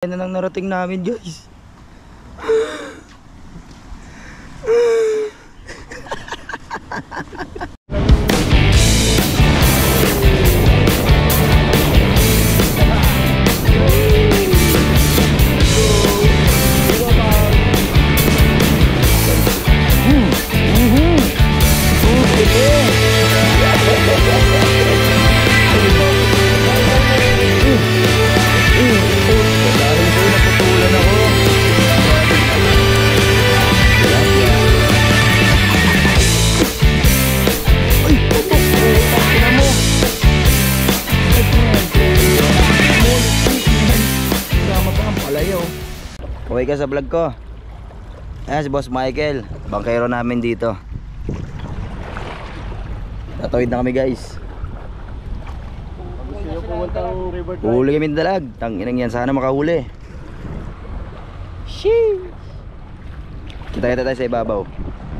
Yan na nang narating namin, guys. Okay ka sa vlog ko. Ayan si Boss Michael, bangkero namin dito. Tatawid na kami, guys. Huli kami dalag. Tanginang yan, sana makahuli. Sheesh. Kita tayo sa ibabaw.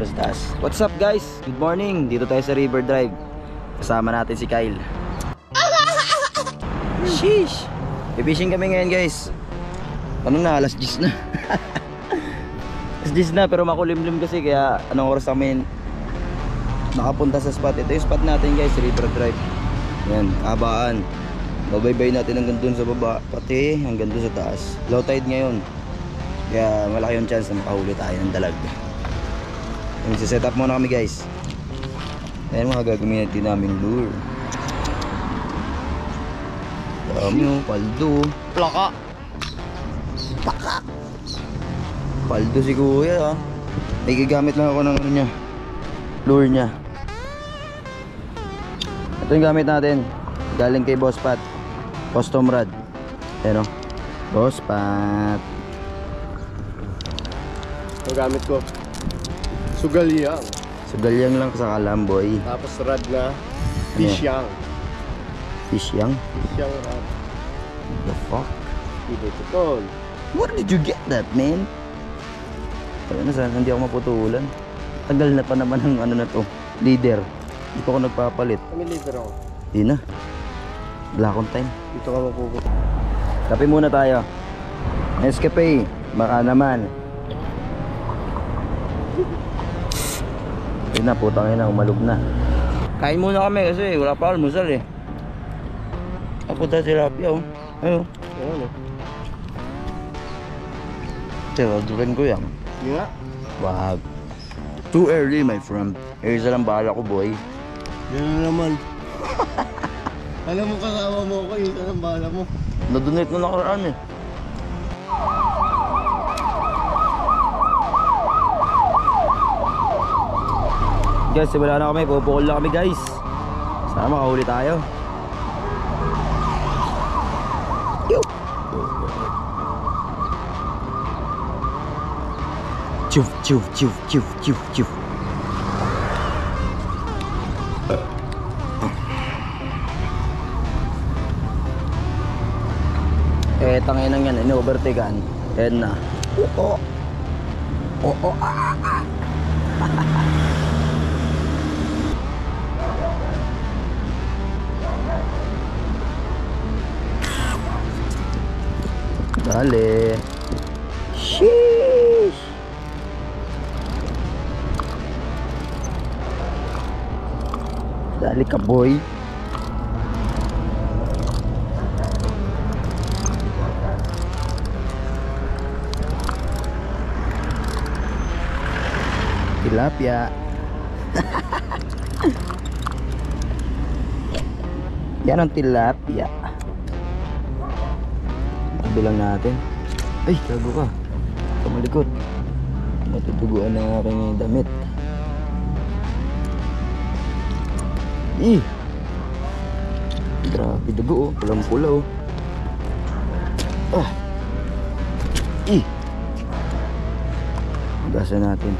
Sa taas. What's up, guys? Good morning. Dito tayo sa River Drive. Kasama natin si Kyle. Sheesh. Fishing kami ngayon, guys. Ano na, alas 10 na. Alas 10 na, pero makulimlim kasi, kaya anong oras kami nakapunta sa spot. Ito yung spot natin, guys, River Drive. Yan, kabaan. Babaybay natin hanggang dun sa baba, pati hanggang dun sa taas. Low tide ngayon, kaya malaki yung chance na makahuli tayo ng dalag. Set up muna kami, guys. Ayan mga gagamitin namin lure. Dami yung paldo. Plaka. Pakak. Paldo si kuya, ah. May gagamit lang ako ng ano niya, lure niya. Ito yung gamit natin, galing kay Boss Pat, custom rod. Ayan o, Boss Pat. Ang gamit ko, sugalyang. Sugalyang lang sa kalamboy. Tapos rod na fish-yang. Fish-yang? Fish-yang rod. The fuck? Hindi ito tol. Where did you get that, man? Pero na sana, hindi ako maputulan. Tagal na pa naman ang ano na to, leader. Hindi pa ako nagpapalit. Kami leader ako. Hindi na. Wala akong time. Dito ka mapupunta. Kape muna tayo. Nescafe. Baka naman. Yun na, putang ina, umalog na. Kain muna kami kasi wala pa almusal eh. Kapunta si Rapi, oh. Ayun. Ayun eh. Durin ko yan. Yun nga. Wag. Too early, my friend. Isa lang bala ko, boy. Yan na naman. Alam mo, kasama mo ako, isa lang bala mo. Na-donate na nakaraan eh. Guys, wala na kami. Pupukol na kami, guys. Sana makahuli tayo. Yo! Chuf, chuf, chuf, chuf, chuf, chuf. Tanginang yan, ini-overtakean. Yan na. Oo. Oo, Dale. Sheesh. Dali ka, boy. Tilapia. Yan ang tilapia. Bilang natin. Ay, gago ka. Kamalikot. Matutuguan ng aking damit. Grabe dugo, oh. Pulang-pula, oh. Gasa natin.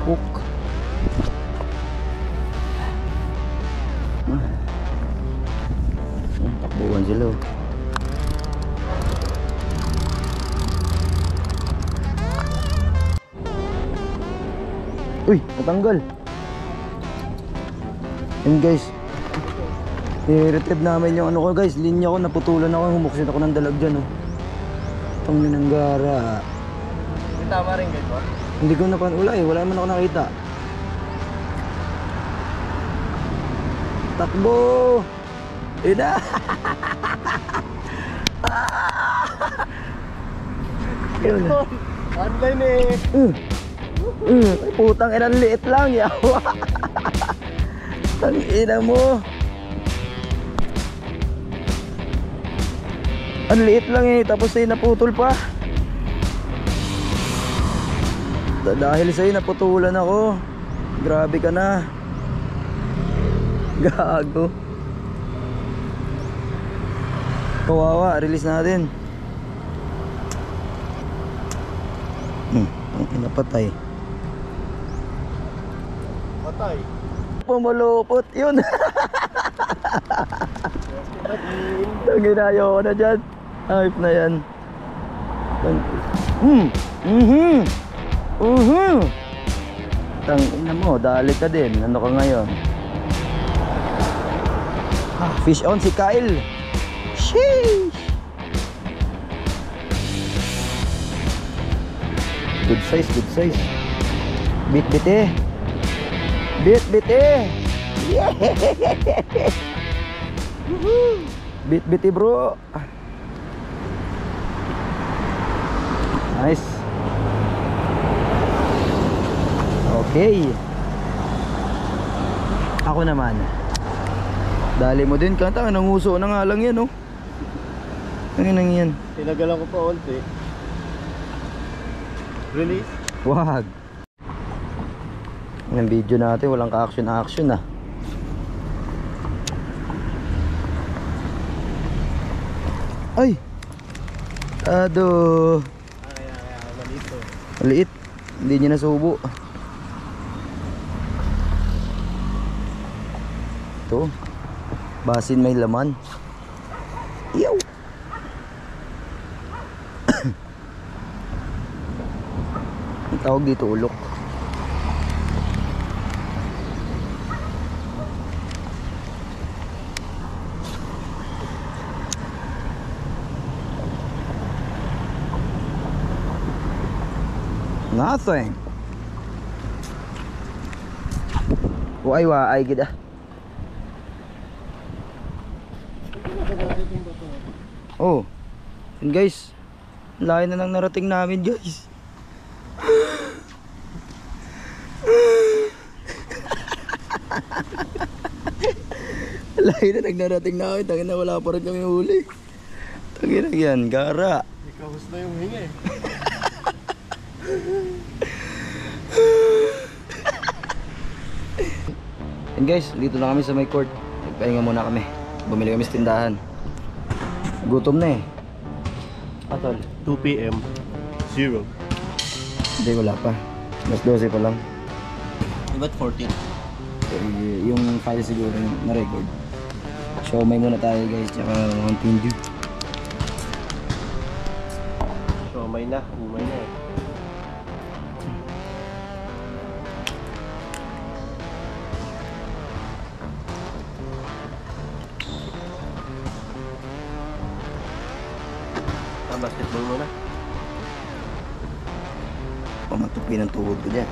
Hook. Takbuhan sila, oh. Uy, natanggal. Yun, guys. I-retrieve namin yung ano ko guys, linya ko, naputulan ako, humuksit ako ng dalag dyan oh. Itong minanggara. Tama rin guys ba? Hindi ko wala eh, wala naman ako nakita. Takbo! Ina! Yun. Online eh. Ay, putang ina, liit lang yawa. Tang ina mo. Ang liit lang eh, tapos ay naputol pa. Dahil sa'yo naputulan ako. Grabe ka na. Gago. Kawawa, release natin. Ang napatay. Patay. Pumalupot yun. Tanginayo ko na dyan. Hype na yan. Tangina mo, dali ka din. Ano ka ngayon? Fish on si Kyle. Sheesh. Good size, good size. Bit eh. Bit eh. Yeah. Bit eh bro. Nice. Okay. Ako naman. Dali mo din kanta, nanguso na nga lang yan oh. Ang inang yan. Tinagalan ko pa onti. Release? Wag. Ang video natin walang ka-action ah. Ay. Ado. Maliit to. Maliit. Hindi niya nasubo. Ito. Basin may laman. Yow. Ang tawag dito ulok. Nothing. Waay gid ah. Oh. And guys, layo na nang narating namin, guys. Layo na nang narating namin, tangin na wala pa rin kami huli. Tangin na yan, gara. Ikaw gusto yung hinga eh. And guys, dito na kami sa may court. Nagpahinga muna kami. Bumili kami sa tindahan. Gutom na eh. Atol. 2 PM. 0. Hindi, wala pa. Mas 12 pa lang. Ba't 14? Yung file siguro na record. So may muna tayo guys. Tsaka Mountain Dew. So umay na eh. Basketball muna. Pamatupi ng tuhod ko dyan.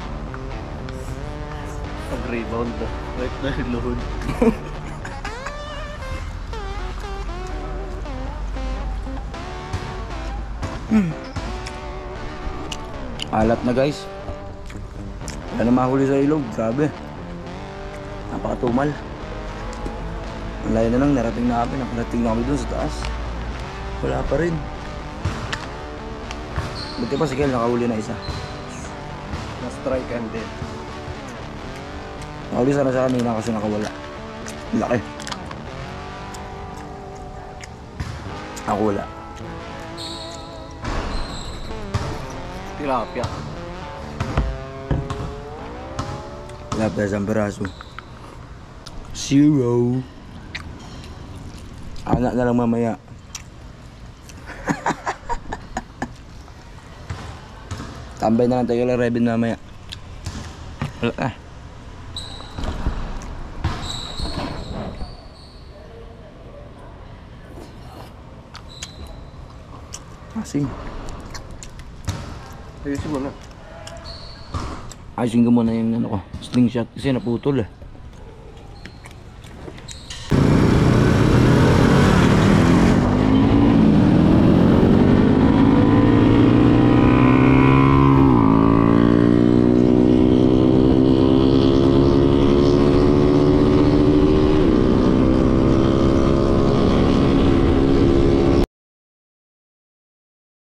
Pag-rebound na. Right na yung load. Alat na guys. Wala na mahuli sa ilog. Grabe. Napakatumal. Ang layo na lang. Narating na kami. Nakarating na kami dun sa taas. Wala pa rin. Buti pa si Kel nakahuli na isa. Na-strike and dead. Nakahuli sana sa kanina kasi nakawala. Laki. Ako wala. Tilapia. Tilapia sa peraso. 0. Anak na lang mamaya. Tambay na lang tayo lang Rebin mamaya. Wala Asim. Ayusin mo na. Ayusin ko muna yung ano ko, slingshot kasi naputol eh.